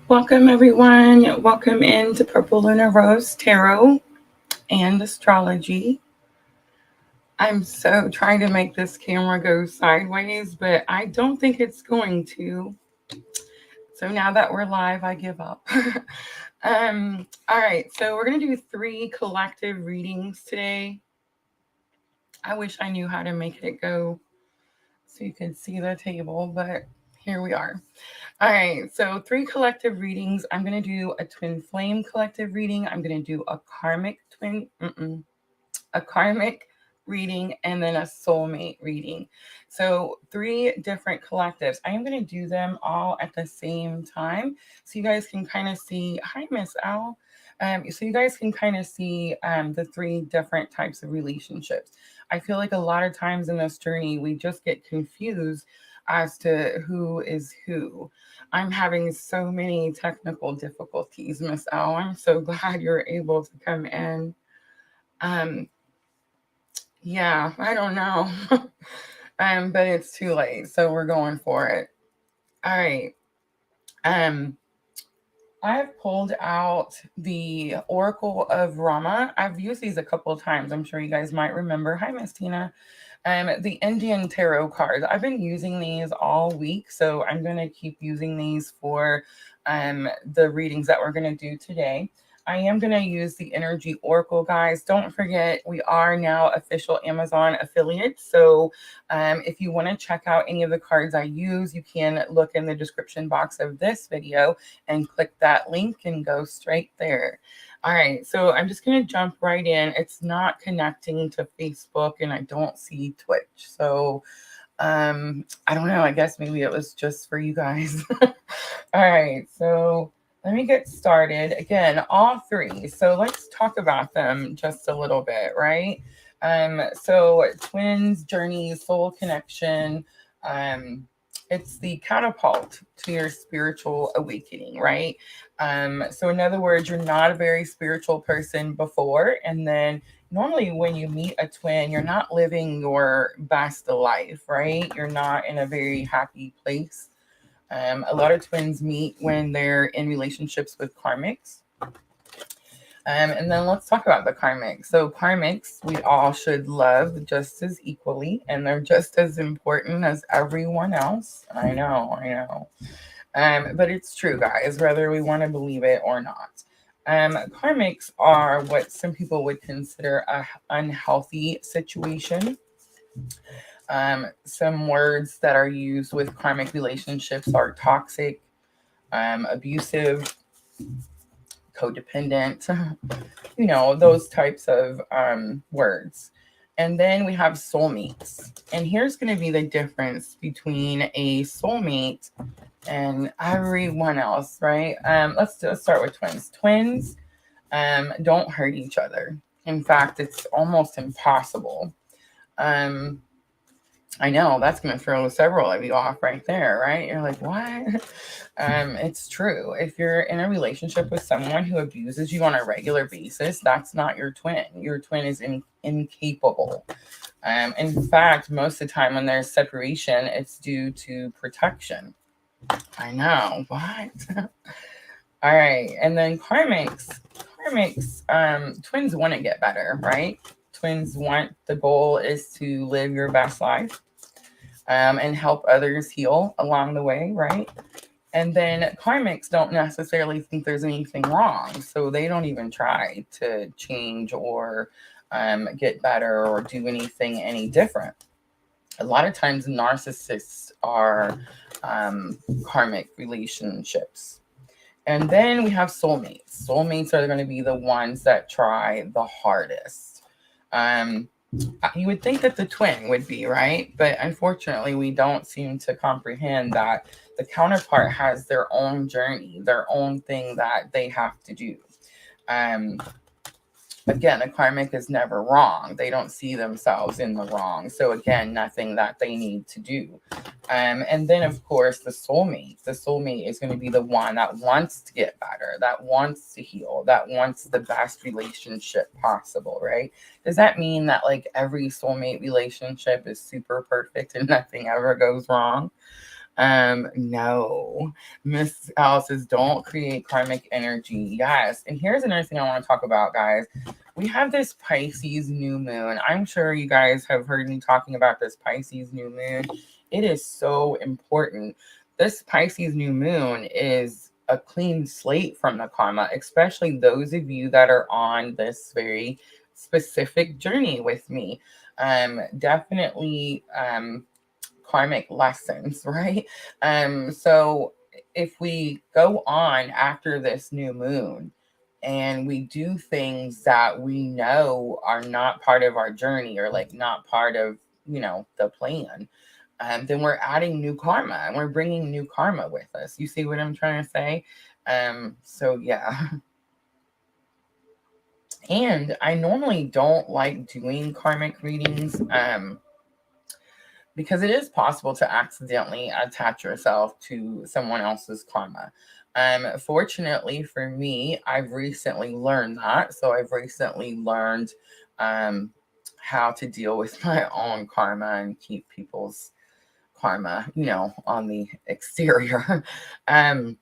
Welcome, everyone. Welcome into Purple Lunarose Tarot and Astrology. I'm so trying to make this camera go sideways, but I don't think it's going to. So now that we're live, I give up. All right, so we're going to do 3 collective readings today. I wish I knew how to make it go so you could see the table, but here we are. All right, so 3 collective readings. I'm going to do a twin flame collective reading. I'm going to do a karmic reading, and then a soulmate reading. So 3 different collectives. I am going to do them all at the same time so you guys can kind of see. Hi, Miss Al. So you guys can kind of see the 3 different types of relationships. I feel like a lot of times in this journey, we just get confused as to who is who. I'm having so many technical difficulties, Miss Al. I'm so glad you're able to come in. Yeah, I don't know. But it's too late, so we're going for it. All right. Um, I've pulled out the Oracle of Rama. I've used these a couple of times. I'm sure you guys might remember. Hi, Miss Tina. The Indian tarot cards. I've been using these all week, so I'm going to keep using these for the readings that we're going to do today. I am going to use the Energy Oracle, guys. Don't forget, we are now official Amazon affiliates. So if you want to check out any of the cards I use, you can look in the description box of this video and click that link and go straight there. All right, so I'm just going to jump right in. It's not connecting to Facebook and I don't see Twitch. So I don't know. I guess maybe it was just for you guys. All right, so let me get started. Again, all 3. So let's talk about them just a little bit, right? So twins, journey, soul connection. It's the catapult to your spiritual awakening, right? So in other words, you're not a very spiritual person before, and then normally when you meet a twin, you're not living your best life, right? You're not in a very happy place. A lot of twins meet when they're in relationships with karmics. And then let's talk about the karmics. So karmics, we all should love just as equally, and they're just as important as everyone else. I know. But it's true, guys, whether we want to believe it or not. Karmics are what some people would consider a unhealthy situation. Some words that are used with karmic relationships are toxic, abusive, codependent, those types of words. And then we have soulmates. And here's going to be the difference between a soulmate and everyone else, right? Let's start with twins. Twins don't hurt each other. In fact, it's almost impossible. I know that's going to throw several of you off right there, right? You're like, what? It's true. If you're in a relationship with someone who abuses you on a regular basis, that's not your twin. Your twin is incapable. In fact, most of the time when there's separation, it's due to protection. I know. What? All right. And then karmics, twins want to get better, right? Twins want, the goal is to live your best life and help others heal along the way, right? And then karmics don't necessarily think there's anything wrong. So they don't even try to change or get better or do anything any different. A lot of times narcissists are karmic relationships. And then we have soulmates. Soulmates are going to be the ones that try the hardest. You would think that the twin would be, right? But unfortunately, we don't seem to comprehend that the counterpart has their own journey, their own thing that they have to do. Again, a karmic is never wrong. They don't see themselves in the wrong. So again, nothing that they need to do. And then, of course, the soulmate. The soulmate is going to be the one that wants to get better, that wants to heal, that wants the best relationship possible, right? Does that mean that every soulmate relationship is super perfect and nothing ever goes wrong? No. Miss Alice says, don't create karmic energy. Yes. And here's another thing I want to talk about, guys. We have this Pisces new moon. I'm sure you guys have heard me talking about this Pisces new moon. It is so important. This Pisces new moon is a clean slate from the karma, especially those of you that are on this very specific journey with me. Definitely karmic lessons, right? So if we go on after this new moon and we do things that we know are not part of our journey or like not part of, the plan, then we're adding new karma and we're bringing new karma with us. You see what I'm trying to say? So yeah. And I normally don't like doing karmic readings. Because it is possible to accidentally attach yourself to someone else's karma. Fortunately for me, I've recently learned that. So I've recently learned how to deal with my own karma and keep people's karma, on the exterior. um,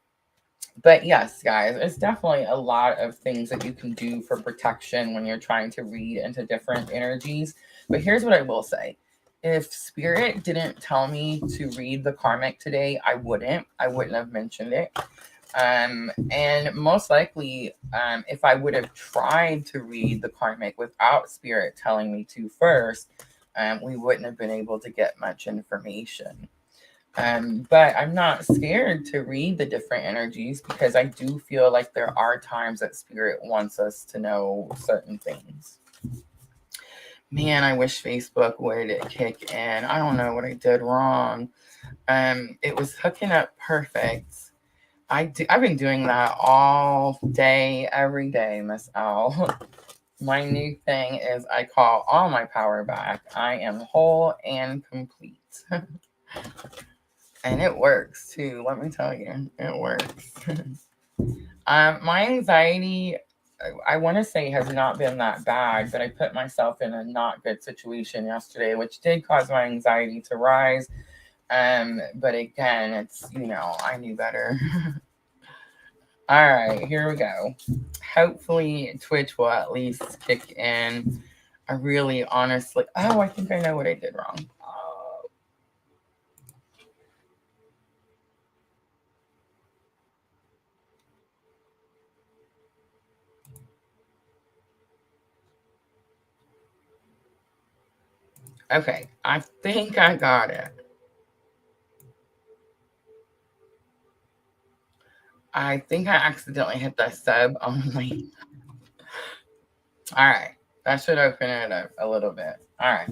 but yes, guys, it's definitely a lot of things that you can do for protection when you're trying to read into different energies. But here's what I will say. If spirit didn't tell me to read the karmic today, I wouldn't have mentioned it. And most likely, if I would have tried to read the karmic without spirit telling me to first, we wouldn't have been able to get much information. But I'm not scared to read the different energies because I do feel like there are times that spirit wants us to know certain things. Man, I wish Facebook would kick in. I don't know what I did wrong. It was hooking up perfect. I've been doing that all day, every day, Miss Owl. My new thing is I call all my power back. I am whole and complete. And it works too. Let me tell you, it works. My anxiety, I want to say, has not been that bad, but I put myself in a not good situation yesterday, which did cause my anxiety to rise. But again, it's, I knew better. All right, here we go. Hopefully, Twitch will at least kick in. I really honestly, I think I know what I did wrong. Okay, I think I got it. I think I accidentally hit the sub only. All right, that should open it up a little bit. All right.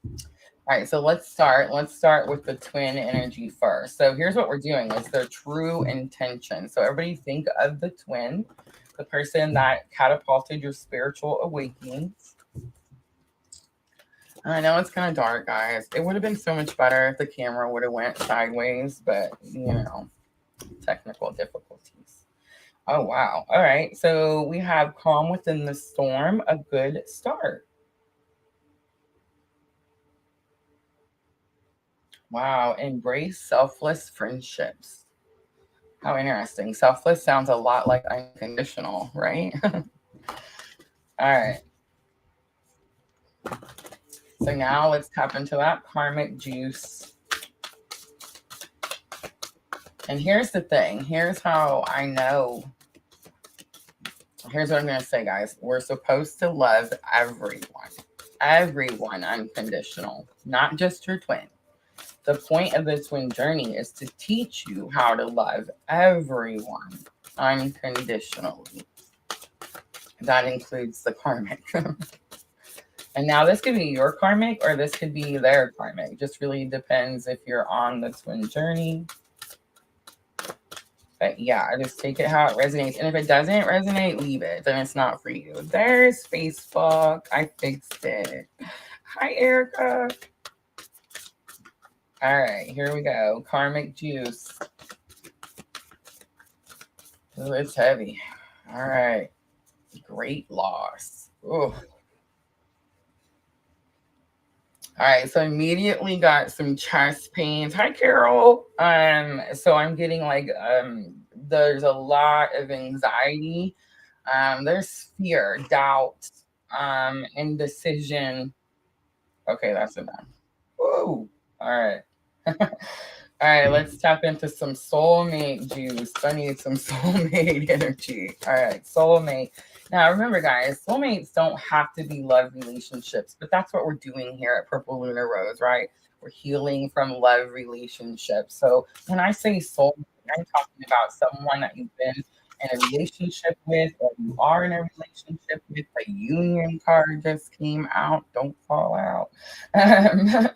All right, so let's start. Let's start with the twin energy first. So here's what we're doing. It's their true intention. So everybody think of the twin, the person that catapulted your spiritual awakenings. I know it's kind of dark, guys. It would have been so much better if the camera would have went sideways, but technical difficulties. Oh wow. All right. So we have calm within the storm, a good start. Wow. Embrace selfless friendships. How interesting. Selfless sounds a lot like unconditional, right? All right. So now let's tap into that karmic juice. And here's the thing. Here's how I know. Here's what I'm going to say, guys. We're supposed to love everyone. Everyone unconditional, not just your twin. The point of the twin journey is to teach you how to love everyone unconditionally. That includes the karmic. And now this could be your karmic or this could be their karmic. It just really depends if you're on the twin journey. But yeah, just take it how it resonates. And if it doesn't resonate, leave it. Then it's not for you. There's Facebook. I fixed it. Hi, Erica. All right, here we go. Karmic juice. Oh, it's heavy. All right. Great loss. Oh. All right, so immediately got some chest pains. Hi, Carol. So I'm getting like there's a lot of anxiety. There's fear, doubt, indecision. Okay, that's enough. Woo! All right. All right, let's tap into some soulmate juice. I need some soulmate energy. All right, soulmate. Now, remember, guys, soulmates don't have to be love relationships, but that's what we're doing here at Purple Lunar Rose, right? We're healing from love relationships. So when I say soulmate, I'm talking about someone that you've been in a relationship with, or you are in a relationship with. The union card just came out. Don't fall out. Um,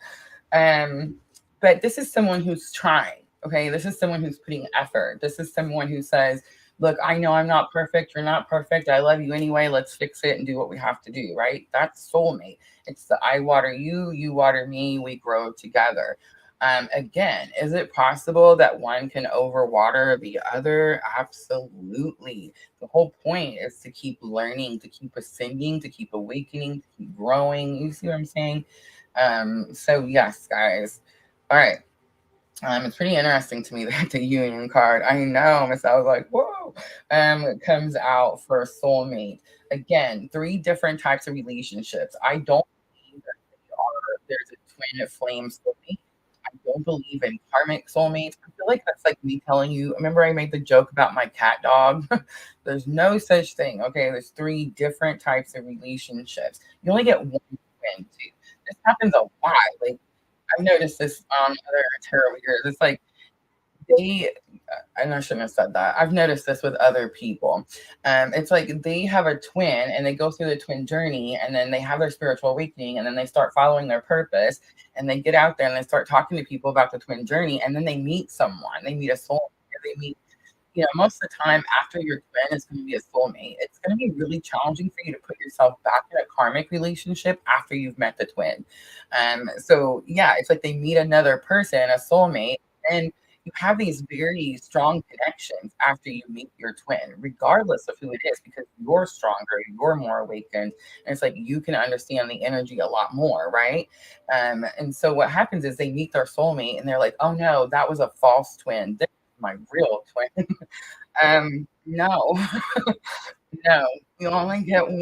um, but this is someone who's trying. Okay, this is someone who's putting effort. This is someone who says, "Look, I know I'm not perfect. You're not perfect. I love you anyway. Let's fix it and do what we have to do." Right? That's soulmate. It's the I water you, you water me. We grow together. Again, is it possible that one can overwater the other? Absolutely. The whole point is to keep learning, to keep ascending, to keep awakening, to keep growing. You see what I'm saying? So yes, guys. All right. It's pretty interesting to me that the union card, I know, Miss, I was like, whoa, it comes out for soulmate. Again, three different types of relationships. I don't believe that there's a twin flame soulmate. I don't believe in karmic soulmates. I feel like that's like me telling you. Remember, I made the joke about my cat dog? There's no such thing. Okay, there's three different types of relationships. You only get one twin, too. This happens a lot. Like, I've noticed this on other tarot readers. It's like they, and I shouldn't have said that. I've noticed this with other people. It's like they have a twin and they go through the twin journey and then they have their spiritual awakening and then they start following their purpose and they get out there and they start talking to people about the twin journey and then they meet someone. They meet a soul. They meet, most of the time after your twin is going to be a soulmate. It's going to be really challenging for you to put yourself back in a karmic relationship after you've met the twin. So yeah, it's like they meet another person, a soulmate, and you have these very strong connections after you meet your twin, regardless of who it is, because you're stronger, you're more awakened, and it's like you can understand the energy a lot more, right? And so what happens is they meet their soulmate and they're like, oh no, that was a false twin. This is my real twin. No, no, you only get one.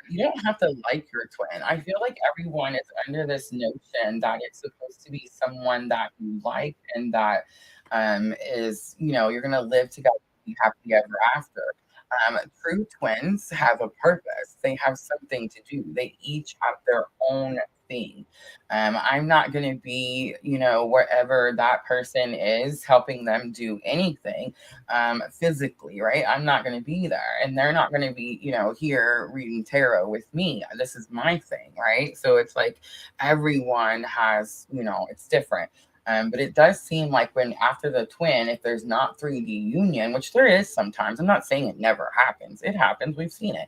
You don't have to like your twin. I feel like everyone is under this notion that it's supposed to be someone that you like and that is, you're gonna live together, be happy ever after. True twins have a purpose. They have something to do. They each have their own thing. I'm not going to be, wherever that person is, helping them do anything physically, right? I'm not going to be there. And they're not going to be, here reading tarot with me. This is my thing, right? So it's like everyone has, it's different. But it does seem like when after the twin, if there's not 3D union, which there is sometimes, I'm not saying it never happens. It happens. We've seen it.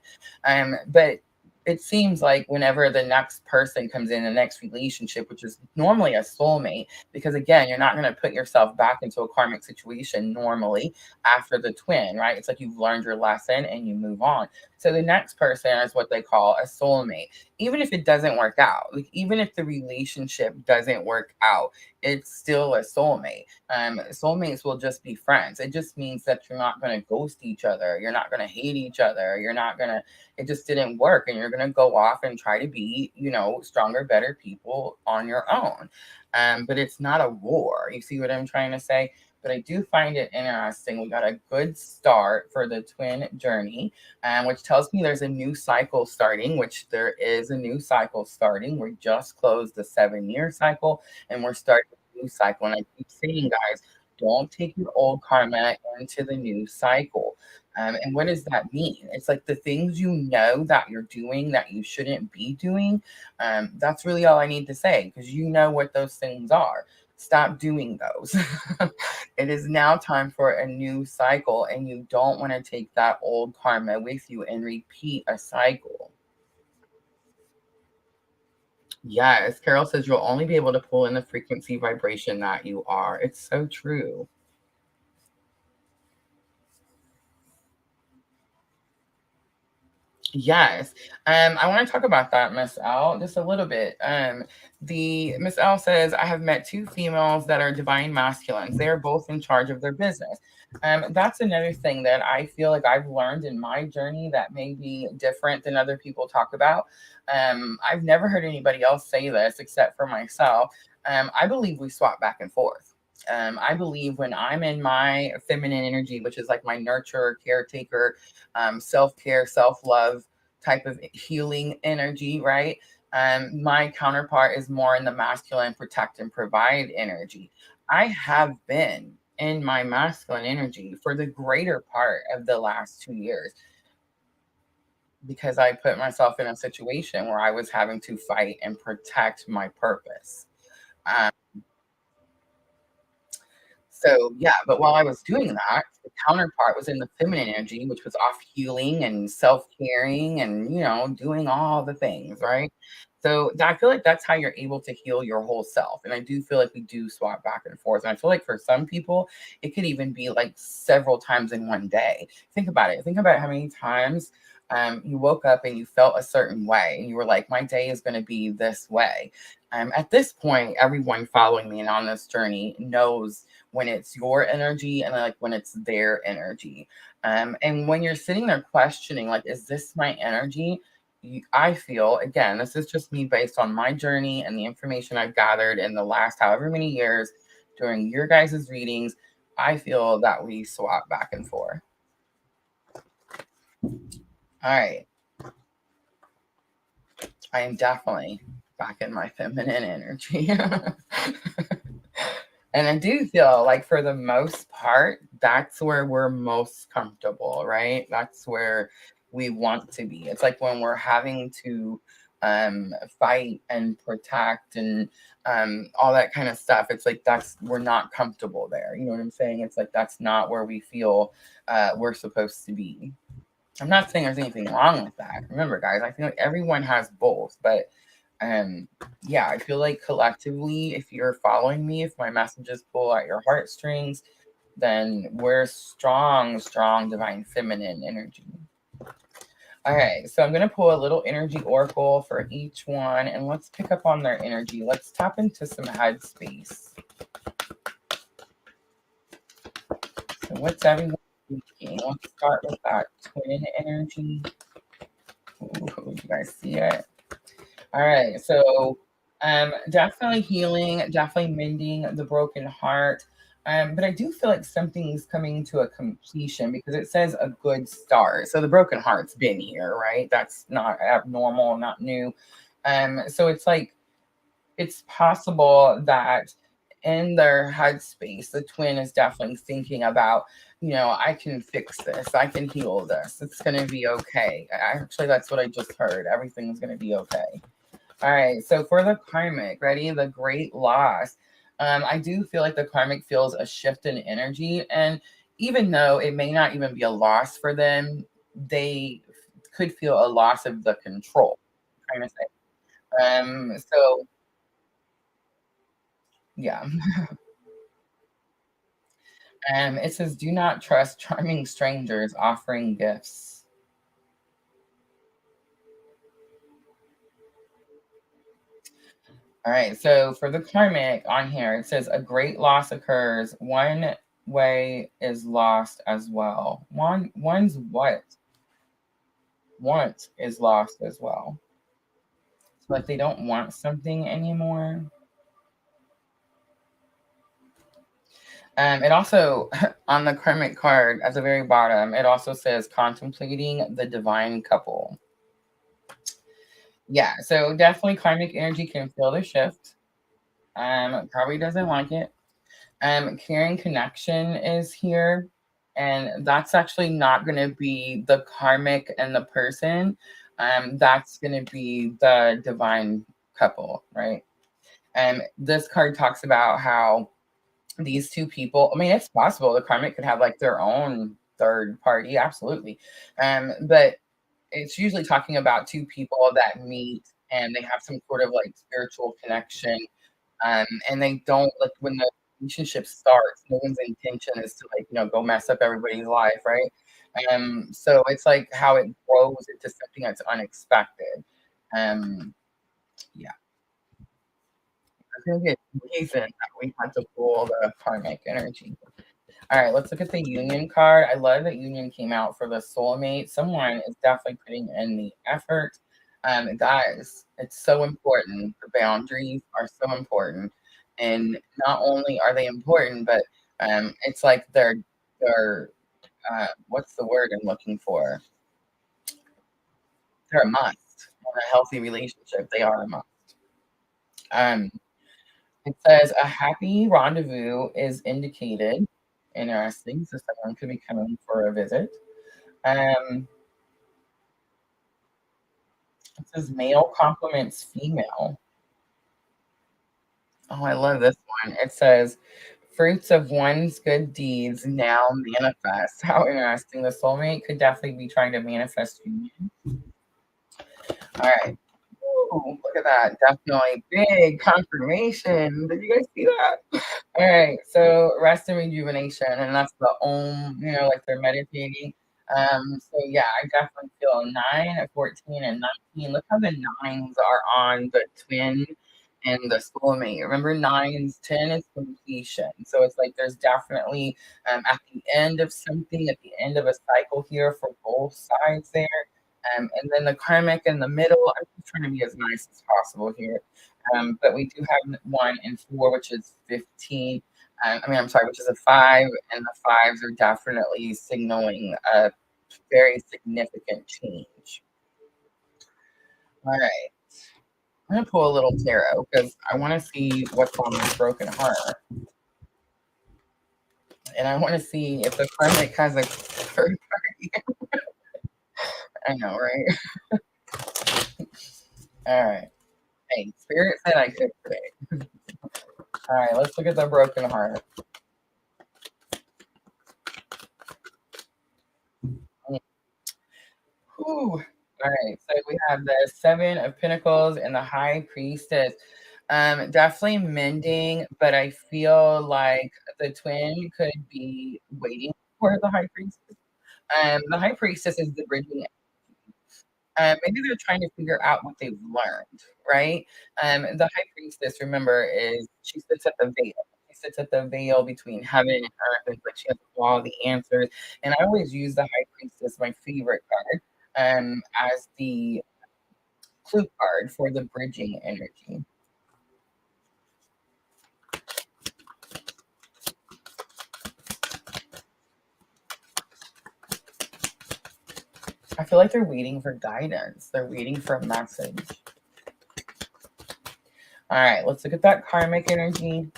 But it seems like whenever the next person comes in the next relationship, which is normally a soulmate, because again, you're not going to put yourself back into a karmic situation normally after the twin, right? It's like you've learned your lesson and you move on. So the next person is what they call a soulmate. Even if it doesn't work out, like even if the relationship doesn't work out, it's still a soulmate. Soulmates will just be friends. It just means that you're not going to ghost each other. You're not going to hate each other. You're not going to, it just didn't work. And you're going to go off and try to be, stronger, better people on your own. But it's not a war. You see what I'm trying to say? But I do find it interesting. We got a good start for the twin journey, which tells me there's a new cycle starting, which there is a new cycle starting. We just closed the 7-year cycle and we're starting a new cycle. And I keep saying, guys, don't take your old karma into the new cycle. And what does that mean? It's like the things you know that you're doing that you shouldn't be doing. That's really all I need to say because you know what those things are. Stop doing those. It is now time for a new cycle, and you don't want to take that old karma with you and repeat a cycle. Yes, Carol says you'll only be able to pull in the frequency vibration that you are. It's so true. Yes. I want to talk about that, Miss L, just a little bit. The Miss L says, I have met two females that are divine masculines. They are both in charge of their business. That's another thing that I feel like I've learned in my journey that may be different than other people talk about. I've never heard anybody else say this except for myself. I believe we swap back and forth. I believe when I'm in my feminine energy, which is like my nurturer, caretaker, self care, self love type of healing energy, right? My counterpart is more in the masculine, protect and provide energy. I have been in my masculine energy for the greater part of the last 2 years because I put myself in a situation where I was having to fight and protect my purpose. Um, So, yeah, but while I was doing that, the counterpart was in the feminine energy, which was off healing and self-caring and, doing all the things, right? So, I feel like that's how you're able to heal your whole self, and I do feel like we do swap back and forth, and I feel like for some people, it could even be, like, several times in one day. Think about it. Think about how many times, you woke up and you felt a certain way, and you were like, "My day is gonna be this way." At this point, everyone following me and on this journey knows when it's your energy and like when it's their energy. And when you're sitting there questioning, like, is this my energy? I feel, again, this is just me based on my journey and the information I've gathered in the last however many years during your guys' readings. I feel that we swap back and forth. All right. I am definitely back in my feminine energy. And I do feel like for the most part, that's where we're most comfortable, right? That's where we want to be. It's like when we're having to fight and protect and all that kind of stuff. It's like that's we're not comfortable there. You know what I'm saying? It's like that's not where we feel we're supposed to be. I'm not saying there's anything wrong with that. Remember, guys, I feel like everyone has both, but yeah, I feel like collectively, if you're following me, if my messages pull at your heartstrings, then we're strong, strong divine feminine energy. All right, so I'm going to pull a little energy oracle for each one and let's pick up on their energy. Let's tap into some headspace. So, what's everyone thinking? Let's start with that twin energy. Ooh, you guys see it? All right. So, definitely healing, definitely mending the broken heart. But I do feel like something's coming to a completion because it says a good start. So the broken heart's been here, right? That's not abnormal, not new. So it's like it's possible that in their headspace, the twin is definitely thinking about, I can fix this, I can heal this, it's gonna be okay. Actually, that's what I just heard. Everything's gonna be okay. All right, so for the karmic, ready? The great loss. I do feel like the karmic feels a shift in energy. And even though it may not even be a loss for them, they could feel a loss of the control, kind of thing. So yeah. It says, do not trust charming strangers offering gifts. All right, so for the karmic on here, it says a great loss occurs. One way is lost as well. One's what? Want is lost as well. So like they don't want something anymore. It also on the karmic card at the very bottom, it also says contemplating the divine couple. Yeah, so definitely karmic energy can feel the shift. Probably doesn't like it. Caring connection is here, and that's actually not going to be the karmic and the person. That's going to be the divine couple, right? This card talks about how these two people. I mean, it's possible the karmic could have like their own third party, absolutely. But it's usually talking about two people that meet and they have some sort of like spiritual connection, and they don't like when the relationship starts, no one's intention is to like, go mess up everybody's life, right? So it's like how it grows into something that's unexpected. Um, yeah, I think it's reason that we had to pull the karmic energy. All right, let's look at the union card. I love that union came out for the soulmate. Someone is definitely putting in the effort. Guys, it's so important. The boundaries are so important. And not only are they important, but it's like they're what's the word I'm looking for? They're a must. In a healthy relationship, they are a must. Um, it says a happy rendezvous is indicated. Interesting. So someone could be coming for a visit. Um, it says male compliments female. Oh, I love this one. It says fruits of one's good deeds now manifest. How interesting. The soulmate could definitely be trying to manifest union. All right. Ooh, look at that. Definitely big confirmation. Did you guys see that? All right. So rest and rejuvenation. And that's the like they're meditating. So yeah, I definitely feel 9, 14, and 19. Look how the nines are on the twin and the soulmate. Remember, nines, 10 is completion. So it's like there's definitely at the end of something, at the end of a cycle here for both sides there. And then the karmic in the middle. I'm just trying to be as nice as possible here. But we do have 1 and 4, which is 15. I'm sorry, which is a 5, and the fives are definitely signaling a very significant change. All right. I'm gonna pull a little tarot because I want to see what's on this broken heart, and I want to see if the karmic has a third party. I know, right? All right. Hey, spirit said I could today. All right, let's look at the broken heart. Whew. All right, so we have the 7 of Pentacles and the High Priestess. Definitely mending, but I feel like the twin could be waiting for the High Priestess. The High Priestess is the bridging. Maybe they're trying to figure out what they've learned, right? The High Priestess, remember, is she sits at the veil. She sits at the veil between heaven and earth. It's like she has all the answers. And I always use the High Priestess, my favorite card, as the clue card for the bridging energy. I feel like they're waiting for guidance. They're waiting for a message. All right, let's look at that karmic energy.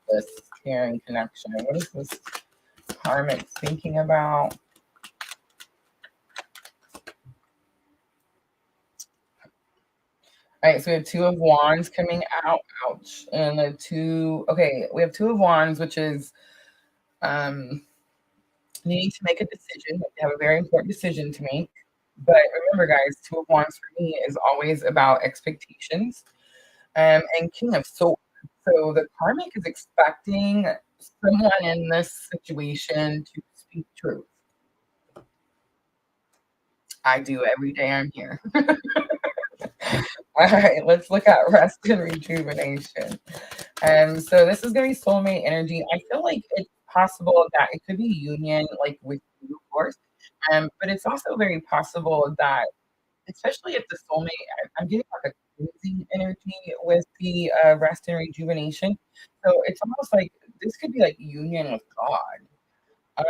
This caring connection. What is this karmic thinking about? All right, so we have 2 of Wands coming out. Ouch. And the 2, okay, we have 2 of Wands, which is um, needing to make a decision. They have a very important decision to make. But remember, guys, 2 of Wands for me is always about expectations. And King of Swords. So the karmic is expecting someone in this situation to speak truth. I do every day I'm here. All right, let's look at rest and rejuvenation. So this is going to be soulmate energy. I feel like it's possible that it could be union, like with you, of course. But it's also very possible that, especially if the soulmate, I'm getting like a cleansing energy with the rest and rejuvenation. So it's almost like this could be like union with God.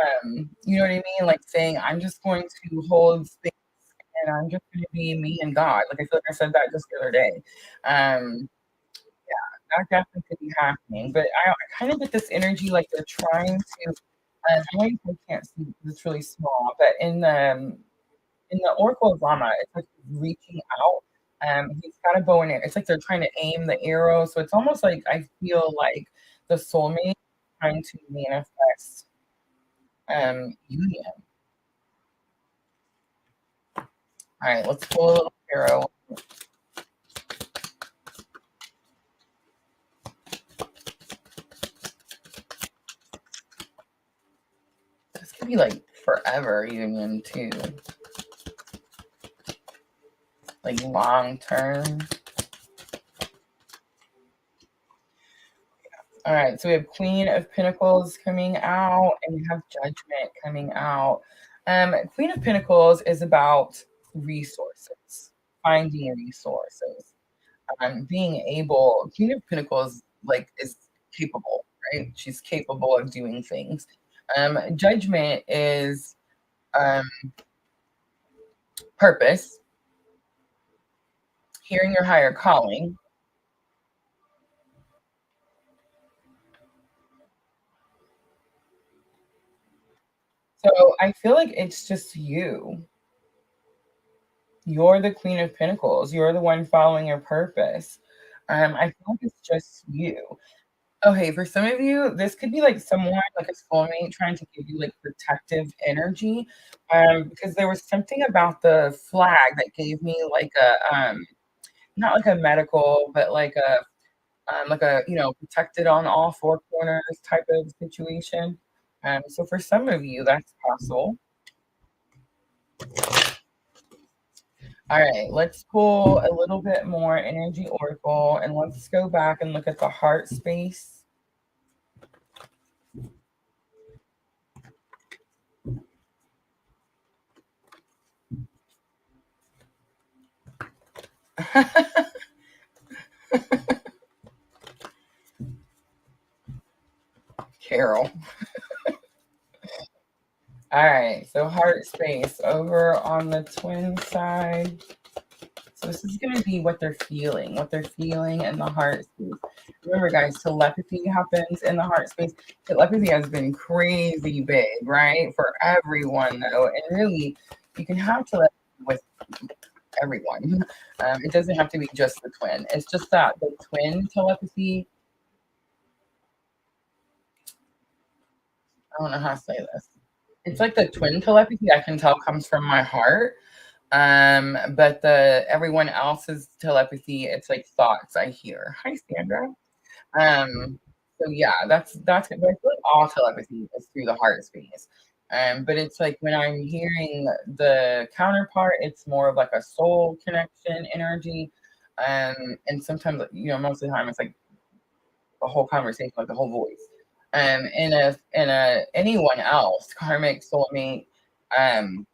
You know what I mean? Like saying, I'm just going to hold space and I'm just going to be me and God. Like I feel like I said that just the other day. Um, that definitely could be happening. But I kind of get this energy like they're trying to. I know you guys can't see because it's really small, but in the Oracle of Rama, it's like he's reaching out. He's got a bow and arrow. It's like they're trying to aim the arrow. So it's almost like I feel like the soulmate trying to manifest union. All right, let's pull a little arrow. Could be like forever union too, like long term. All right, so we have Queen of Pentacles coming out, and we have Judgment coming out. Queen of Pentacles is about resources, finding resources, being able. Queen of Pentacles like is capable, right? She's capable of doing things. Judgment is um, purpose, hearing your higher calling. So I feel like it's just you. You're the Queen of Pentacles. You're the one following your purpose. I feel like it's just you. Okay, for some of you, this could be like someone like a soulmate trying to give you like protective energy. Because there was something about the flag that gave me like a not like a medical, but like a protected on all four corners type of situation. So for some of you, that's possible. All right, let's pull a little bit more energy oracle and let's go back and look at the heart space. Carol. All right, so heart space over on the twin side. So this is going to be what they're feeling in the heart space. Remember, guys, telepathy happens in the heart space. Telepathy has been crazy big, right? For everyone, though. And really, you can have telepathy with everyone. It doesn't have to be just the twin. It's just that the twin telepathy, I don't know how to say this. It's like the twin telepathy I can tell comes from my heart. But the everyone else's telepathy, it's like thoughts I hear. Hi, Sandra. So yeah, that's good. But I feel like all telepathy is through the heart space. But it's like when I'm hearing the counterpart, it's more of like a soul connection energy. And sometimes, most of the time it's like a whole conversation, like the whole voice. In a anyone else, karmic soulmate, um,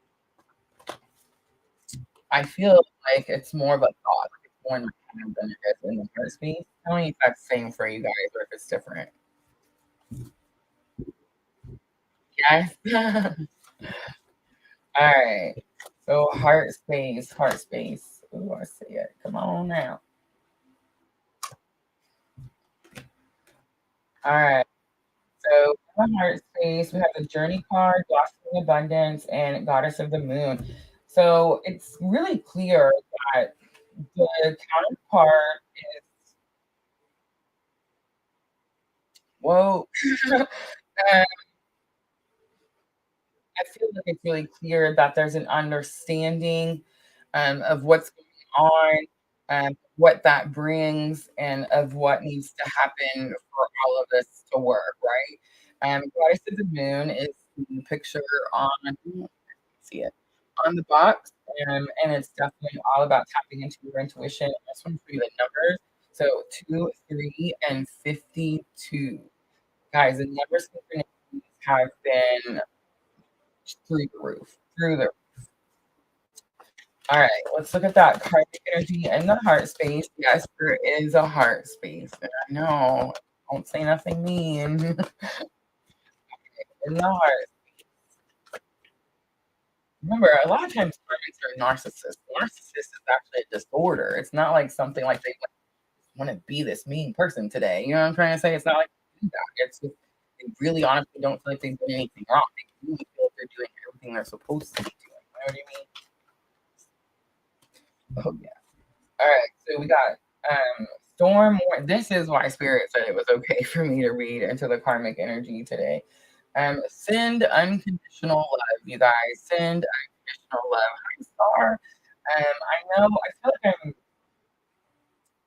I feel like it's more of a thought. Like it's more in my head than it is in the heart space. Tell me if that's the same for you guys or if it's different. Yes. All right. So heart space, heart space. Ooh, I see it. Come on now. All right. So in the heart space, we have the journey card, blossoming abundance, and goddess of the moon. So it's really clear that the counterpart is whoa. I feel like it's really clear that there's an understanding of what's going on, what that brings, and of what needs to happen for all of this to work, right? Goddess of the Moon is the picture on, see it, on the box, and it's definitely all about tapping into your intuition. This one's for you the numbers. So 2, 3, and 52. Guys, the number synchronicities have been through the roof. Through the All right, let's look at that karmic energy in the heart space. Yes, there is a heart space. And I know. Don't say nothing mean. In the heart. Remember, a lot of times karmics are narcissists. Narcissist is actually a disorder. It's not like something like they want to be this mean person today. You know what I'm trying to say? It's not like they do that. It's just they really honestly don't feel like they've done anything wrong. They really feel like they're doing everything they're supposed to be doing. You know what I mean? Oh yeah. All right, so we got Storm. This is why Spirit said it was okay for me to read into the karmic energy today. Send unconditional love, you guys. Send unconditional love. Hi, Star. I know. I feel like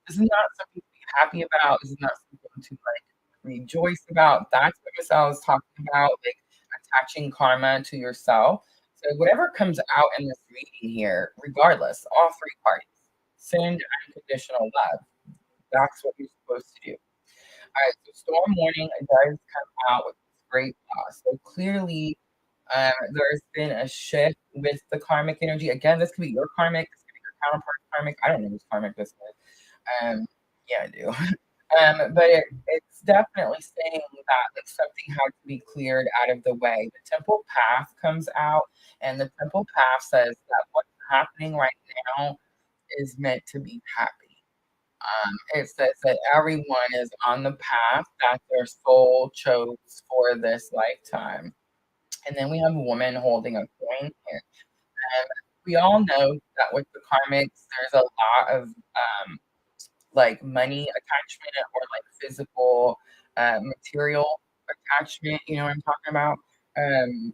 this is not something to be happy about. This is not something to like rejoice about. That's what Miss L was talking about. Like attaching karma to yourself. So whatever comes out in this reading here, regardless, all three parties, send unconditional love. That's what you're supposed to do. All right, so storm warning, it does come out with this great loss. So clearly, there's been a shift with the karmic energy. Again, this could be your karmic, this could be your counterpart karmic. I don't know whose karmic this is. Yeah, I do. But it's definitely saying that like something had to be cleared out of the way. The temple path comes out, and the temple path says that what's happening right now is meant to be happy. It says that everyone is on the path that their soul chose for this lifetime. And then we have a woman holding a coin here. We all know that with the karmics, there's a lot of like money attachment or like physical material attachment. You know what I'm talking about?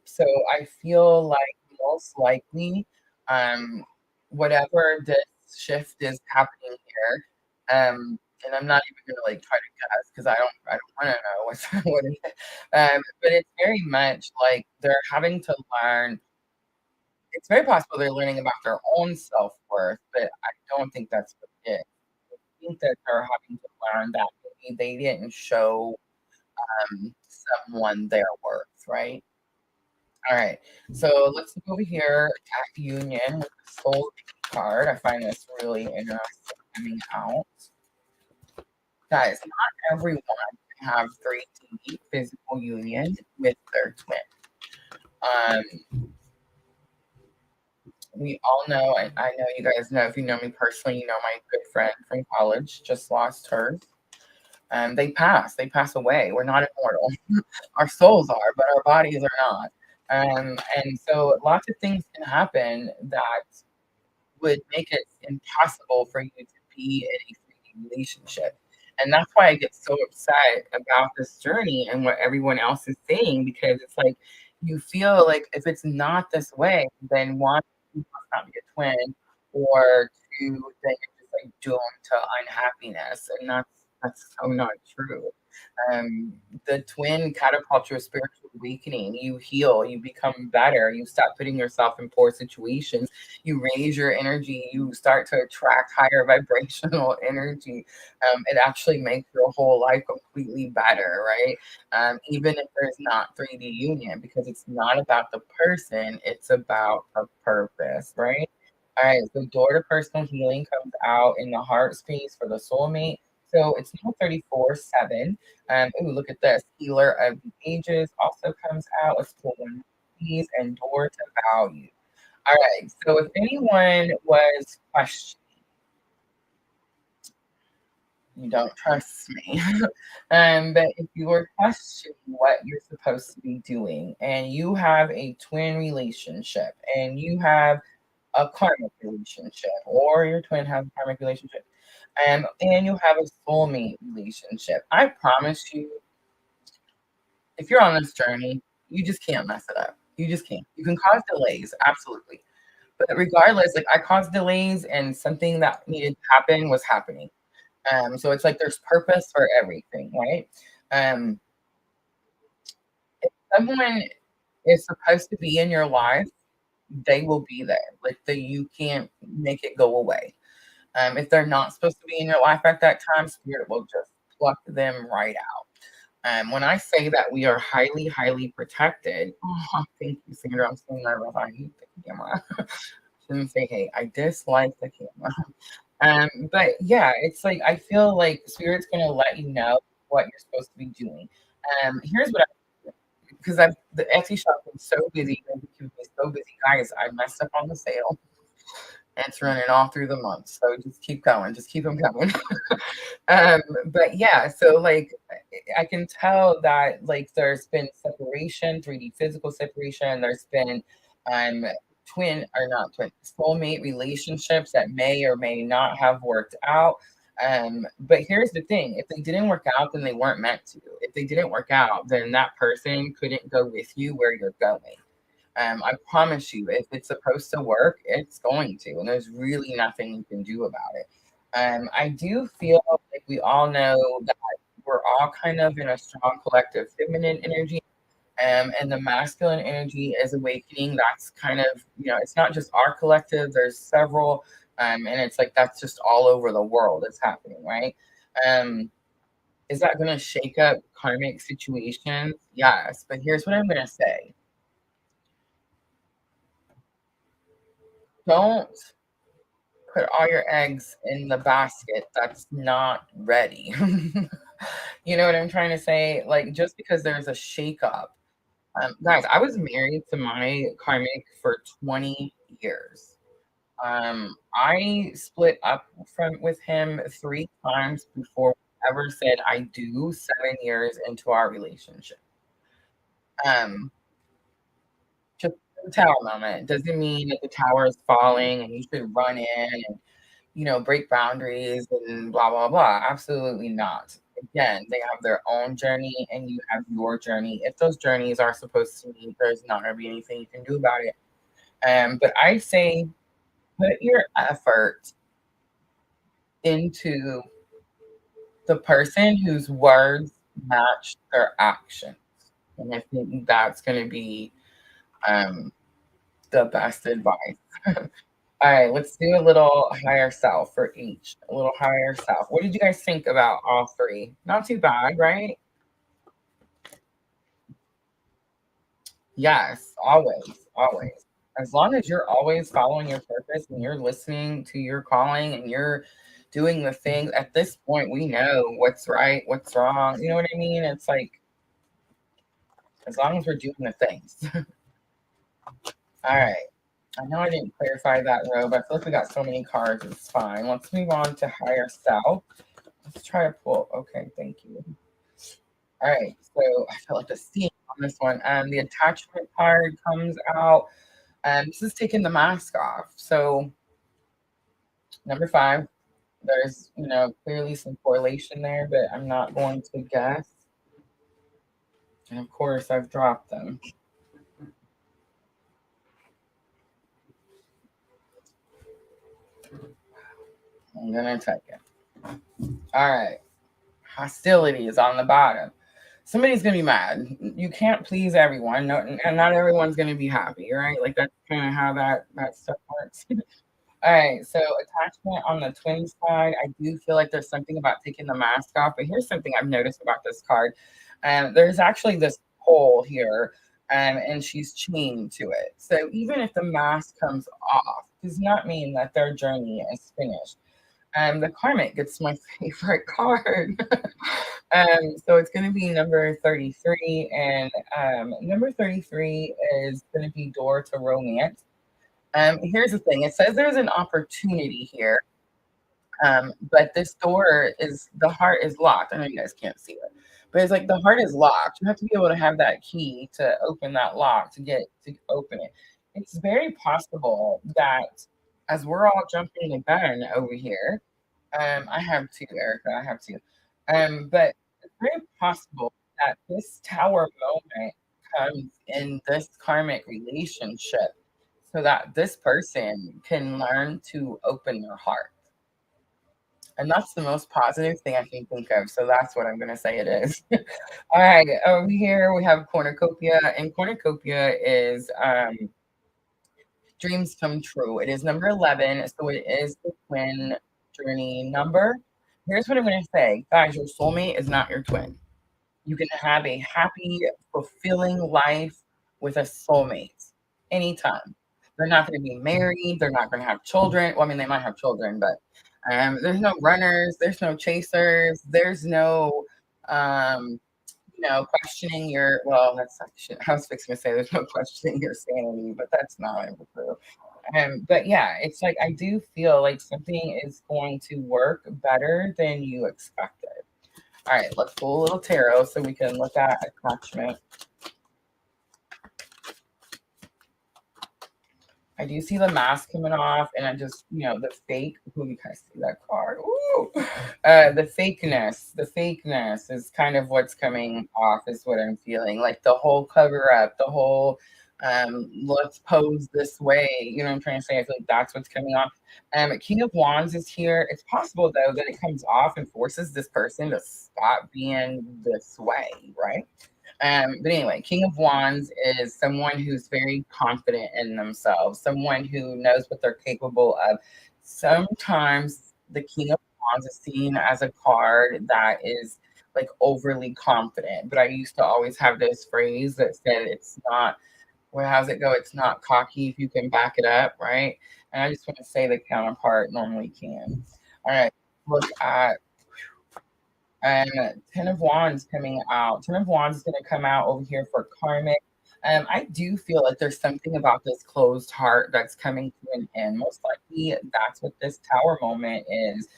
So I feel like most likely, um, whatever this shift is happening here, and I'm not even gonna like try to guess because I don't want to know what's what it is. But it's very much like they're having to learn. It's very possible they're learning about their own self worth, but I don't think that's what it is. I think that they're having to learn that maybe they didn't show someone their worth, right? All right. So let's look over here at Union with the Soul card. I find this really interesting coming out. Guys, not everyone can have 3D physical union with their twin. We all know, I know you guys know, if you know me personally, you know my good friend from college just lost hers. They pass away. We're not immortal. Our souls are, but our bodies are not. And so lots of things can happen that would make it impossible for you to be in a freaking relationship. And that's why I get so upset about this journey and what everyone else is saying, because it's like you feel like if it's not this way, then one, you must not be a twin, or two, then you're just like doomed to unhappiness. And that's so not true. Um, the twin catapults your spiritual awakening. You heal, you become better, you stop putting yourself in poor situations, you raise your energy, you start to attract higher vibrational energy. It actually makes your whole life completely better, right? Even if there's not 3D union, because it's not about the person, it's about a purpose, right? All right, so door to personal healing comes out in the heart space for the soulmate. So it's now 34/7. Ooh, look at this. Healer of the Ages also comes out. Let's pull one of these and door to value. All right. So if anyone was questioning, you don't trust me. But if you were questioning what you're supposed to be doing, and you have a twin relationship, and you have a karmic relationship, or your twin has a karmic relationship, and you have a soulmate relationship, I promise you, if you're on this journey, you just can't mess it up. You just can't. You can cause delays, absolutely. But regardless, like I caused delays and something that needed to happen was happening. So it's like there's purpose for everything, right? Um, if someone is supposed to be in your life, they will be there. Like you can't make it go away. If they're not supposed to be in your life at that time, spirit will just pluck them right out. When I say that we are highly, highly protected, oh, thank you, Sandra. I'm so nervous. I hate the camera. Shouldn't say hate. I dislike the camera. But yeah, it's like I feel like spirit's gonna let you know what you're supposed to be doing. Here's what I, because I've the Etsy shop was so busy, and keep me so busy, guys. I messed up on the sale. It's running all through the month, so just keep going, just keep them coming. But yeah, so like I can tell that like there's been separation, 3D physical separation. There's been um twin or not twin soulmate relationships that may or may not have worked out. But here's the thing: if they didn't work out, then they weren't meant to. If they didn't work out, then that person couldn't go with you where you're going. I promise you, if it's supposed to work, it's going to, and there's really nothing you can do about it. I do feel like we all know that we're all kind of in a strong collective feminine energy. And the masculine energy is awakening. That's kind of, it's not just our collective, there's several, and it's like that's just all over the world. It's happening, right? Um, is that going to shake up karmic situations? Yes, but here's what I'm going to say. Don't put all your eggs in the basket that's not ready. You know what I'm trying to say? Like, just because there's a shakeup. Guys, I was married to my karmic for 20 years. I split up from with him 3 times before we ever said I do 7 years into our relationship. Um, just a tower moment doesn't mean that the tower is falling and you should run in and break boundaries and blah, blah, blah. Absolutely not. Again, they have their own journey and you have your journey. If those journeys are supposed to meet, there's not going to be anything you can do about it. But I say put your effort into the person whose words match their actions. And I think that's going to be um, the best advice. All right, let's do a little higher self for each. A little higher self. What did you guys think about all three? Not too bad, right? Yes, always, always. As long as you're always following your purpose and you're listening to your calling and you're doing the things, at this point, we know what's right, what's wrong. You know what I mean? It's like, as long as we're doing the things. All right. I know I didn't clarify that row, but I feel like we got so many cards. It's fine. Let's move on to higher self. Let's try to pull. Okay, thank you. All right. So I feel like the theme on this one. The attachment card comes out. This is taking the mask off. So number 5, there's clearly some correlation there, but I'm not going to guess. And of course, I've dropped them. I'm gonna take it. All right. Hostility is on the bottom. Somebody's gonna be mad. You can't please everyone. No, and not everyone's gonna be happy, right? Like that's kind of how that stuff works. All right, so attachment on the twin side, I do feel like there's something about taking the mask off, but here's something I've noticed about this card. There's actually this pole here, and she's chained to it. So even if the mask comes off, does not mean that their journey is finished. The karmic gets my favorite card. So it's going to be number 33, and number 33 is going to be door to romance. Here's the thing. It says there's an opportunity here, but this door is the heart is locked. I know you guys can't see it, but it's like the heart is locked. You have to be able to have that key to open that lock to open it. It's very possible that as we're all jumping the gun over here, I have two, Erica. I have two. But it's very possible that this tower moment comes in this karmic relationship so that this person can learn to open their heart. And that's the most positive thing I can think of. So that's what I'm going to say it is. All right. Over here, we have cornucopia, and cornucopia is dreams come true. It is number 11. So it is the twin journey number. Here's what I'm going to say, guys, your soulmate is not your twin. You can have a happy, fulfilling life with a soulmate anytime. They're not going to be married. They're not going to have children. Well, I mean, they might have children, but there's no runners. There's no chasers. There's no, um, questioning your. Well, that's actually, I was fixing to say there's no questioning your sanity, but that's not true. But yeah, it's like I do feel like something is going to work better than you expected. All right, let's pull a little tarot so we can look at attachment. I do see the mask coming off, and I just, the fake. Ooh, you guys see that card? Ooh, the fakeness is kind of what's coming off. Is what I'm feeling. Like the whole cover up, the whole let's pose this way. You know what I'm trying to say? I feel like that's what's coming off. King of Wands is here. It's possible though that it comes off and forces this person to stop being this way, right? But anyway, King of Wands is someone who's very confident in themselves, someone who knows what they're capable of. Sometimes the King of Wands is seen as a card that is like overly confident, but I used to always have this phrase that said it's not, well, how's it go? It's not cocky if you can back it up, right? And I just want to say the counterpart normally can. All right, look at and Ten of Wands coming out. Ten of Wands is going to come out over here for karmic. I do feel like there's something about this closed heart that's coming to an end. Most likely, that's what this Tower moment is.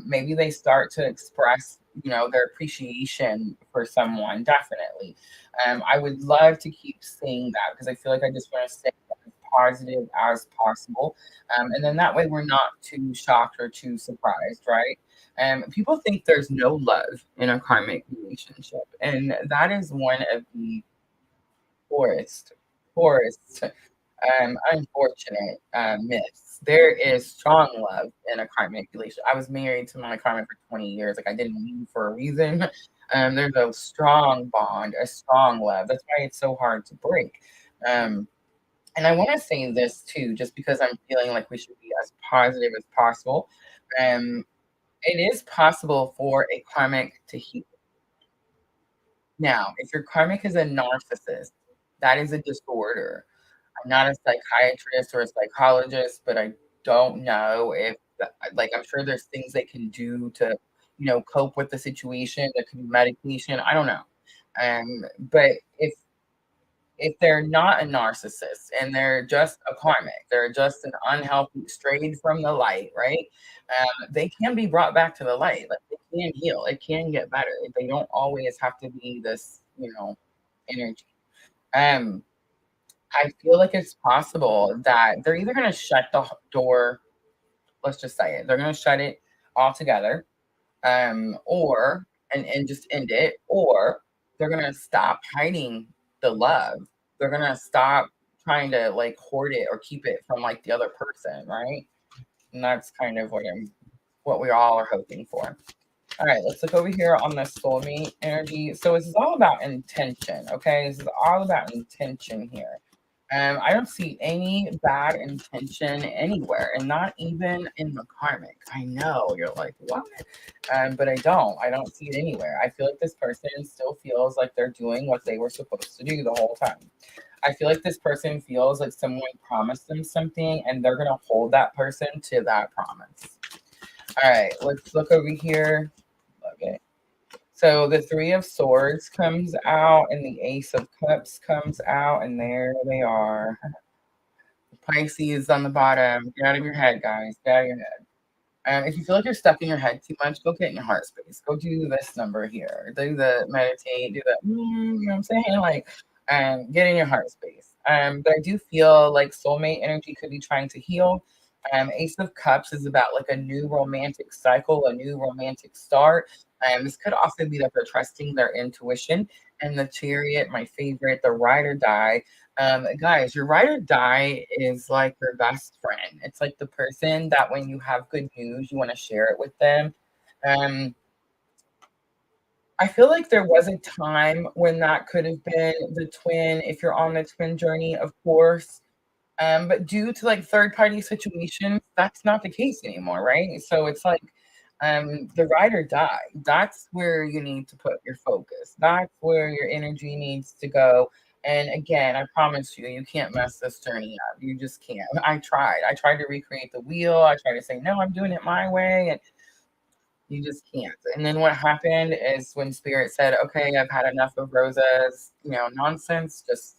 Maybe they start to express, their appreciation for someone. Definitely. I would love to keep saying that because I feel like I just want to stay as positive as possible. And then that way we're not too shocked or too surprised, right? People think there's no love in a karmic relationship, and that is one of the poorest, unfortunate myths. There is strong love in a karmic relationship. I was married to my karmic for 20 years. Like I didn't leave for a reason. There's a strong bond, a strong love. That's why it's so hard to break. Um, and I want to say this too, just because I'm feeling like we should be as positive as possible. Um, it is possible for a karmic to heal. Now, if your karmic is a narcissist, that is a disorder. I'm not a psychiatrist or a psychologist, but I don't know if, like, I'm sure there's things they can do to, cope with the situation. There could be medication. I don't know. But if they're not a narcissist and they're just a karmic, they're just an unhealthy, strayed from the light, right? They can be brought back to the light. Like they can heal, it can get better. They don't always have to be this, energy. Um, I feel like it's possible that they're either going to shut the door. Let's just say it. They're going to shut it altogether, or and just end it, or they're gonna stop hiding the love. They're gonna stop trying to like hoard it or keep it from like the other person, right? And that's kind of what we all are hoping for. All right, let's look over here on the soulmate energy. So this is all about intention, okay? This is all about intention here. I don't see any bad intention anywhere, and not even in the karmic. I know you're like, what? But I don't. I don't see it anywhere. I feel like this person still feels like they're doing what they were supposed to do the whole time. I feel like this person feels like someone promised them something, and they're gonna hold that person to that promise. All right, let's look over here. Okay. So the Three of Swords comes out and the Ace of Cups comes out, and there they are. Pisces on the bottom. Get out of your head, guys. Get out of your head. If you feel like you're stuck in your head too much, go get in your heart space. Go do this number here. Do the meditate. Do the, you know what I'm saying? Like, get in your heart space. But I do feel like soulmate energy could be trying to heal. Ace of Cups is about like a new romantic cycle, a new romantic start. This could also be that they're trusting their intuition. And the Chariot, my favorite, the ride or die. Guys, your ride or die is like your best friend. It's like the person that when you have good news, you want to share it with them. Um, I feel like there was a time when that could have been the twin, if you're on the twin journey, of course. But due to like third party situations, that's not the case anymore, right? So it's like the ride or die. That's where you need to put your focus. That's where your energy needs to go. And again, I promise you, you can't mess this journey up. You just can't. I tried. I tried to recreate the wheel. I tried to say, no, I'm doing it my way. And you just can't. And then what happened is when Spirit said, okay, I've had enough of Rosa's, nonsense, just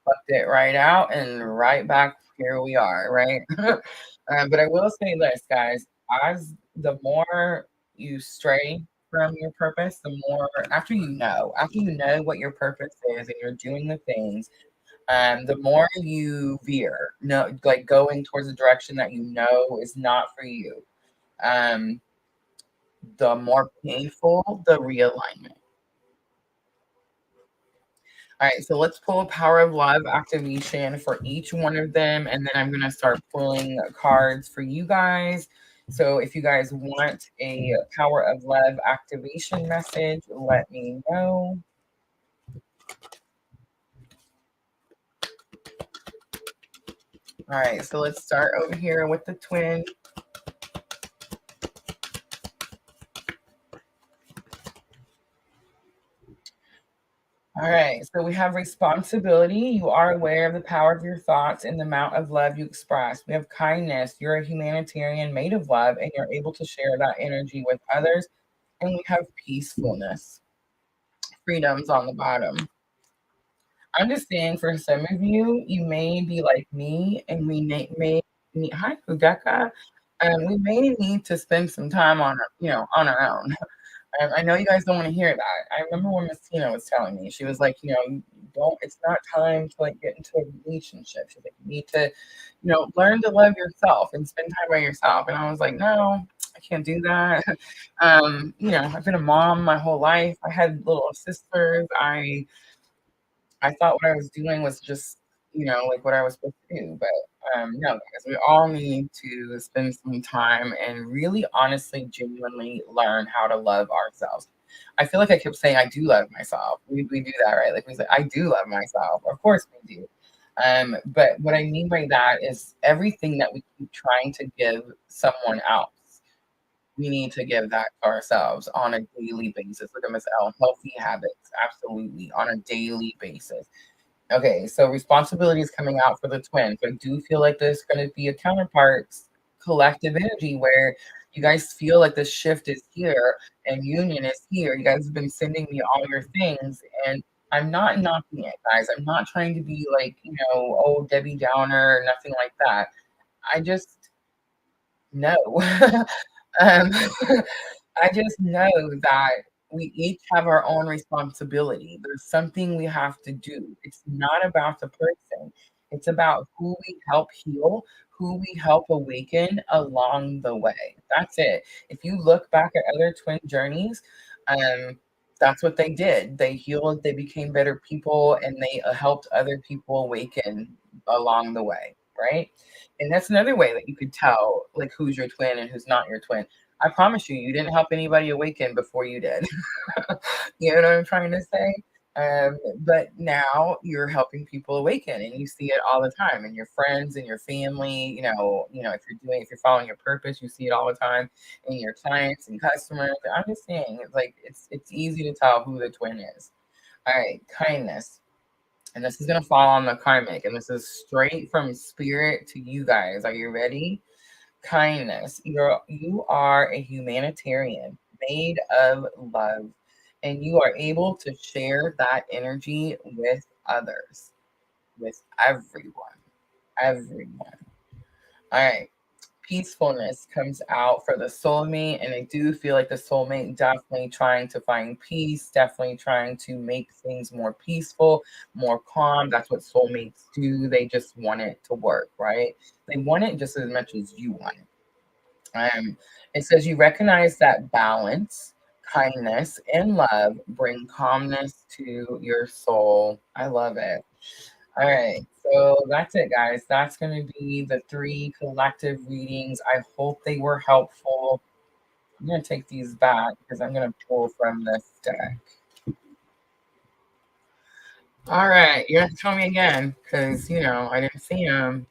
plucked it right out and right back here we are, right? But I will say this, guys, as the more you stray from your purpose, the more after you know what your purpose is and you're doing the things, the more you veer, no, like going towards a direction that you know is not for you, um, the more painful the realignment. All right, so let's pull a Power of Love activation for each one of them, and then I'm going to start pulling cards for you guys. So if you guys want a Power of Love activation message, let me know. All right, so let's start over here with the twin. All right, so we have responsibility. You are aware of the power of your thoughts and the amount of love you express. We have kindness. You're a humanitarian made of love, and you're able to share that energy with others. And we have peacefulness. Freedom's on the bottom. I'm just saying, for some of you, you may be like me, and we may need, hi, Rebecca. We may need to spend some time on, on our own. I know you guys don't want to hear that. I remember when Miss Tina was telling me, she was like, you don't, it's not time to like get into a relationship. She's like, you need to, learn to love yourself and spend time by yourself. And I was like, no, I can't do that. I've been a mom my whole life. I had little sisters. I thought what I was doing was just, like what I was supposed to do. But no, guys, we all need to spend some time and really honestly, genuinely learn how to love ourselves. I feel like I kept saying I do love myself. We do that, right? Like we say, I do love myself. Of course we do. But what I mean by that is everything that we keep trying to give someone else, we need to give that to ourselves on a daily basis. Look at Miss L, healthy habits, absolutely, on a daily basis. Okay, so responsibility is coming out for the twins. I do feel like there's going to be a counterparts collective energy where you guys feel like the shift is here and union is here. You guys have been sending me all your things, and I'm not knocking it, guys. I'm not trying to be like, oh, Debbie Downer or nothing like that. I just know. um, I just know that we each have our own responsibility. There's something we have to do. It's not about the person. It's about who we help heal, who we help awaken along the way. That's it. If you look back at other twin journeys, um, that's what they did. They healed, they became better people, and they helped other people awaken along the way, right? And that's another way that you could tell like who's your twin and who's not your twin. I promise you, you didn't help anybody awaken before you did. You know what I'm trying to say? But now you're helping people awaken, and you see it all the time in your friends and your family. If you're following your purpose, you see it all the time in your clients and customers. I'm just saying, it's easy to tell who the twin is. All right, kindness. And this is gonna fall on the karmic, and this is straight from spirit to you guys. Are you ready? Kindness. You are a humanitarian made of love, and you are able to share that energy with others, with everyone. Everyone. All right. Peacefulness comes out for the soulmate, and I do feel like the soulmate definitely trying to find peace, definitely trying to make things more peaceful, more calm. That's what soulmates do. They just want it to work, right? They want it just as much as you want it. It says you recognize that balance, kindness, and love bring calmness to your soul. I love it. All right, so that's it, guys. That's going to be the 3 collective readings. I hope they were helpful. I'm going to take these back because I'm going to pull from this deck. All right, you're going to tell me again because, I didn't see them.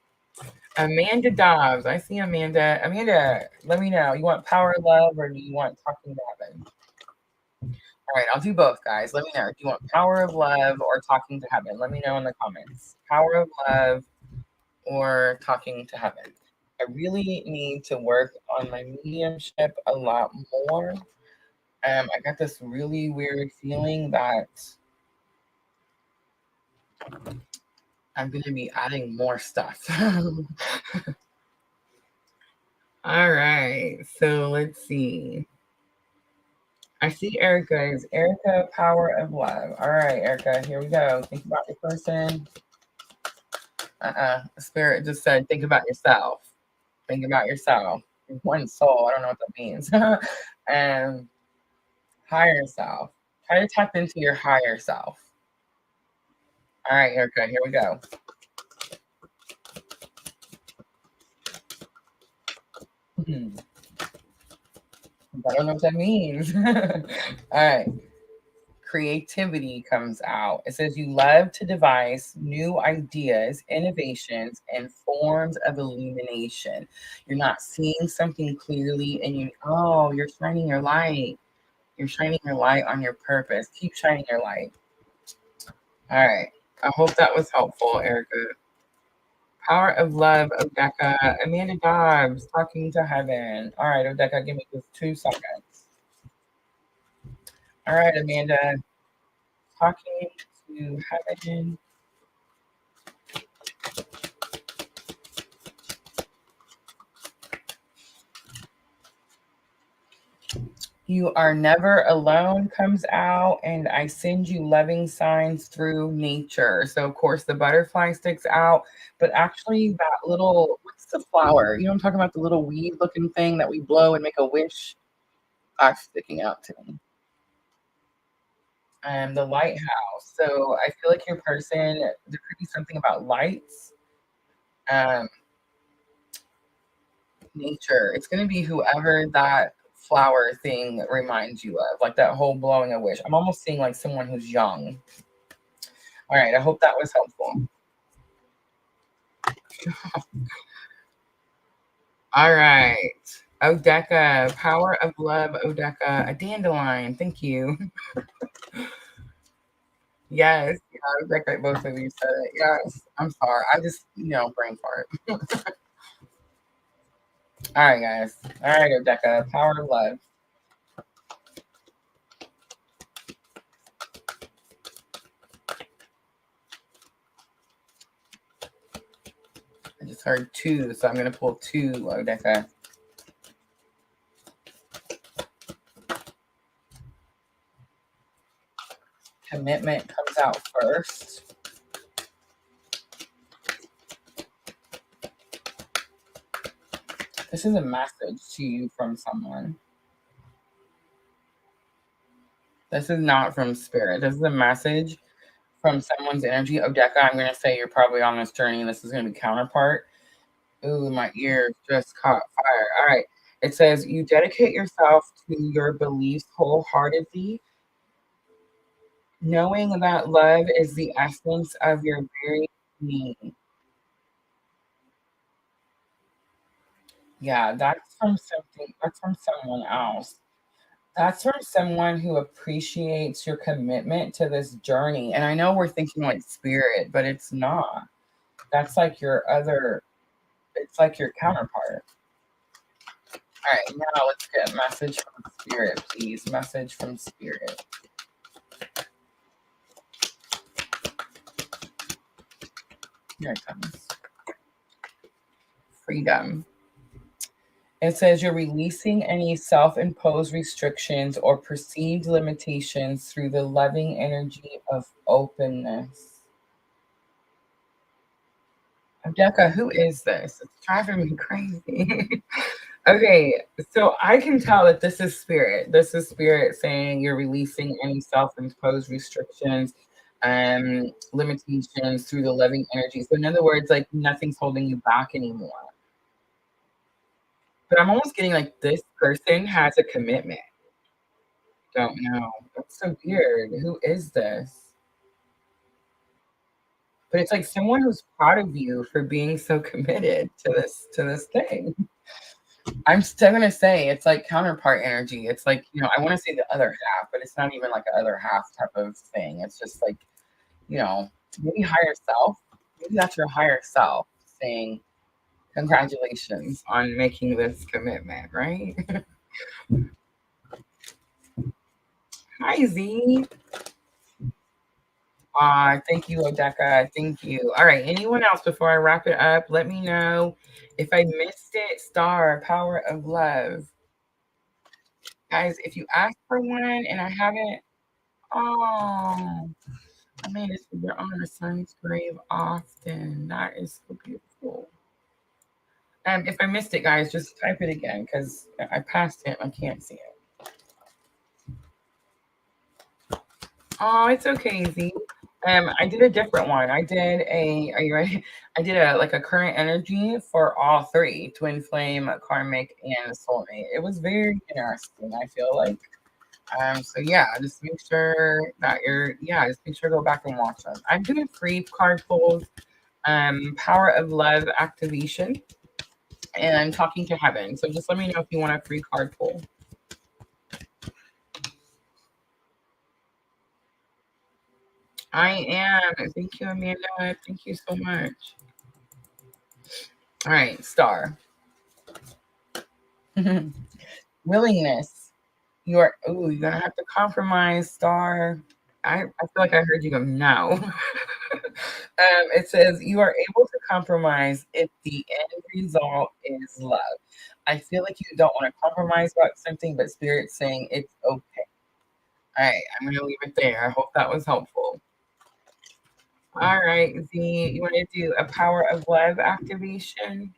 Amanda Dobbs. I see Amanda. Amanda, let me know. You want power of love or do you want talking to heaven? All right, I'll do both, guys. Let me know. Do you want power of love or talking to heaven? Let me know in the comments. Power of love or talking to heaven. I really need to work on my mediumship a lot more. I got this really weird feeling that I'm going to be adding more stuff. All right, so let's see. I see Erica. Is Erica power of love? All right, Erica, here we go. Think about your person. Spirit just said, think about yourself. Think about yourself. One soul. I don't know what that means. And higher self. Try to tap into your higher self. All right, Erica, here we go. I don't know what that means. All right. creativity comes out. It says you love to devise new ideas, innovations, and forms of illumination. You're not seeing something clearly, and you're shining your light. You're shining your light on your purpose. Keep shining your light. All right. I hope that was helpful, Erica. Power of Love, Odeka. Amanda Dobbs, Talking to Heaven. All right, Odeka, give me just 2 seconds. All right, Amanda, Talking to Heaven. You are never alone comes out, and I send you loving signs through nature. So, of course, the butterfly sticks out, but actually, that little, what's the flower? You know, I'm talking about the little weed looking thing that we blow and make a wish. That's sticking out to me. The lighthouse. So, I feel like your person, there could be something about lights, um, nature. It's going to be whoever that flower thing reminds you of, like that whole blowing a wish. I'm almost seeing like someone who's young. All right, I hope that was helpful. All right. Odeka, Power of Love, Odeka, a dandelion. Thank you. Yes, yeah, Odeka, both of you said it. Yes, I'm sorry. I just, brain fart. All right, guys. All right, Odeka, Power of Love. I just heard 2, so I'm going to pull 2, Odeka. Commitment comes out first. This is a message to you from someone. This is not from spirit. This is a message from someone's energy. Odeka, I'm going to say you're probably on this journey. This is going to be counterpart. Ooh, my ears just caught fire. All right. It says, you dedicate yourself to your beliefs wholeheartedly, knowing that love is the essence of your very being. Yeah, that's from something, that's from someone else. That's from someone who appreciates your commitment to this journey. And I know we're thinking like spirit, but it's not. That's like your other, it's like your counterpart. All right, now let's get a message from spirit, please. Message from spirit. Here it comes. Freedom. It says you're releasing any self imposed restrictions or perceived limitations through the loving energy of openness. Odeka, who is this? It's driving me crazy. Okay, so I can tell that this is spirit. This is spirit saying you're releasing any self-imposed restrictions, limitations through the loving energy. So in other words, like nothing's holding you back anymore. But I'm almost getting like this person has a commitment. Don't know. That's so weird. Who is this? But it's like someone who's proud of you for being so committed to this thing. I'm still gonna say it's like counterpart energy. It's like, I want to say the other half, but it's not even like the other half type of thing. It's just like, maybe higher self. Maybe that's your higher self saying, congratulations on making this commitment, right? Hi, Z. Thank you, Odeka. Thank you. All right. Anyone else before I wrap it up? Let me know if I missed it. Star, Power of Love. Guys, if you asked for one and I haven't, oh, I made it to your honor son's grave often. That is so beautiful. If I missed it, guys, just type it again because I passed it. I can't see it. Oh, it's okay, Z. I did a different one. Are you ready? I did a current energy for all 3, twin flame, karmic, and soulmate. It was very interesting, I feel like. So yeah, just make sure that just make sure to go back and watch them. I'm doing free card pulls, Power of Love activation, and Talking to Heaven. So just let me know if you want a free card pull. I am. Thank you, Amanda. Thank you so much. All right, star. Willingness. You're gonna have to compromise, star. I feel like I heard you go, no. It says you are able to compromise if the end result is love. I feel like you don't want to compromise about something, but Spirit's saying it's okay. All right, I'm going to leave it there. I hope that was helpful. All right, Z, you want to do a power of love activation?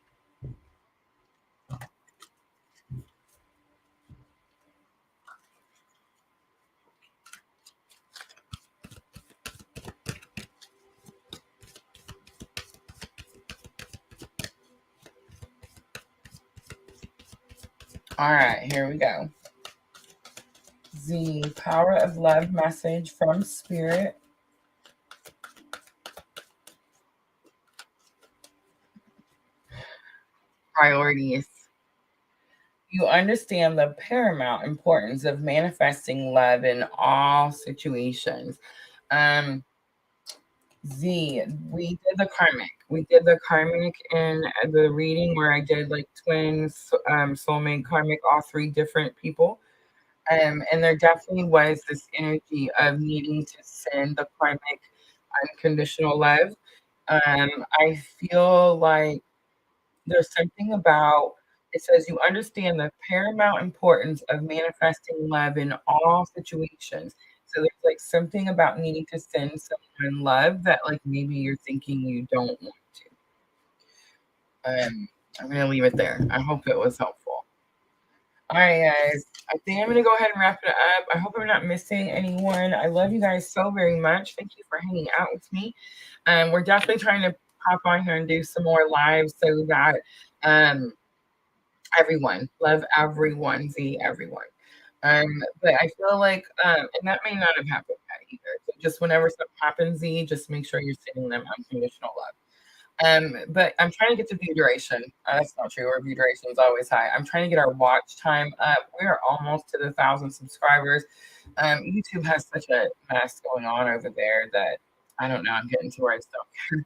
All right, here we go. Z, power of love message from Spirit. Priorities. You understand the paramount importance of manifesting love in all situations. Um, Z, we did the karmic. We did the karmic in the reading where I did like twins, soulmate, karmic, all three different people. And there definitely was this energy of needing to send the karmic unconditional love. I feel like there's something about it says you understand the paramount importance of manifesting love in all situations. So there's like something about needing to send someone love that like maybe you're thinking you don't want to. I'm gonna leave it there. I hope it was helpful. All right, guys. I think I'm gonna go ahead and wrap it up. I hope I'm not missing anyone. I love you guys so very much. Thank you for hanging out with me. We're definitely trying to pop on here and do some more lives so that um everyone, love everyone, Z everyone. But I feel like, and that may not have happened yet either. So just whenever something happens, Z, just make sure you're sending them unconditional love. But I'm trying to get to view duration. That's not true. Our view duration is always high. I'm trying to get our watch time up. We're almost to the 1,000 subscribers. YouTube has such a mess going on over there that I don't know. I'm getting to where I just don't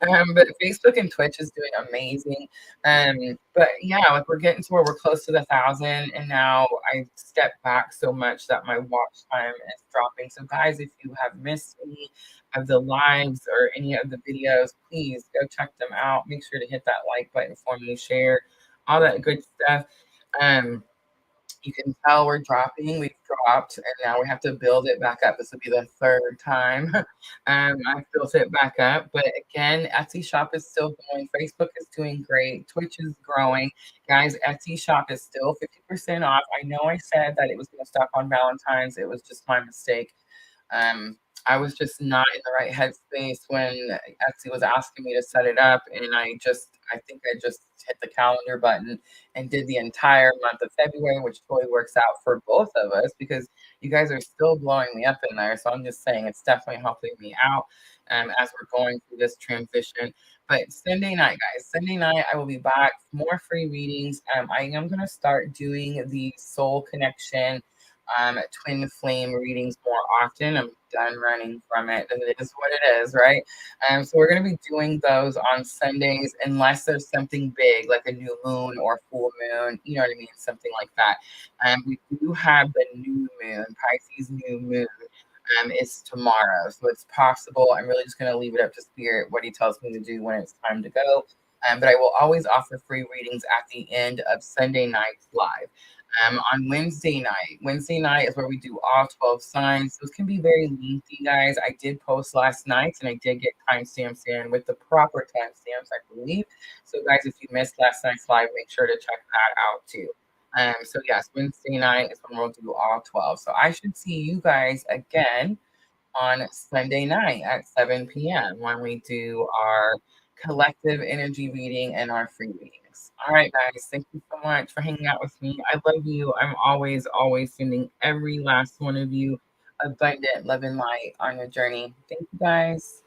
care. But Facebook and Twitch is doing amazing. But yeah, like we're getting to where we're close to the 1,000, and now I stepped back so much that my watch time is dropping. So guys, if you have missed any of the lives or any of the videos, please go check them out. Make sure to hit that like button for me, share all that good stuff. Um, you can tell we're dropping. We've dropped, and now we have to build it back up. This will be the third time I've built it back up. But again, Etsy shop is still going. Facebook is doing great. Twitch is growing. Guys, Etsy shop is still 50% off. I know I said that it was going to stop on Valentine's. It was just my mistake. Um, I was just not in the right headspace when Etsy was asking me to set it up, and I think I just hit the calendar button and did the entire month of February, which totally works out for both of us because you guys are still blowing me up in there. So I'm just saying it's definitely helping me out as we're going through this transition. But Sunday night, guys, Sunday night, I will be back. More free readings. I am going to start doing the soul connection twin flame readings more often. I'm done running from it. It is what it is, right? So we're going to be doing those on Sundays unless there's something big like a new moon or full moon, you know what I mean? Something like that. We do have the new moon, Pisces new moon. Is tomorrow, so it's possible. I'm really just going to leave it up to Spirit what he tells me to do when it's time to go. But I will always offer free readings at the end of Sunday night's live. On Wednesday night. Wednesday night is where we do all 12 signs. Those can be very lengthy, guys. I did post last night and I did get timestamps in with the proper timestamps, I believe. So, guys, if you missed last night's live, make sure to check that out too. So yes, Wednesday night is when we'll do all 12. So I should see you guys again on Sunday night at 7 p.m. when we do our collective energy reading and our free readings. All right, guys. Thank you so much for hanging out with me. I love you. I'm always, always sending every last one of you abundant love and light on your journey. Thank you, guys.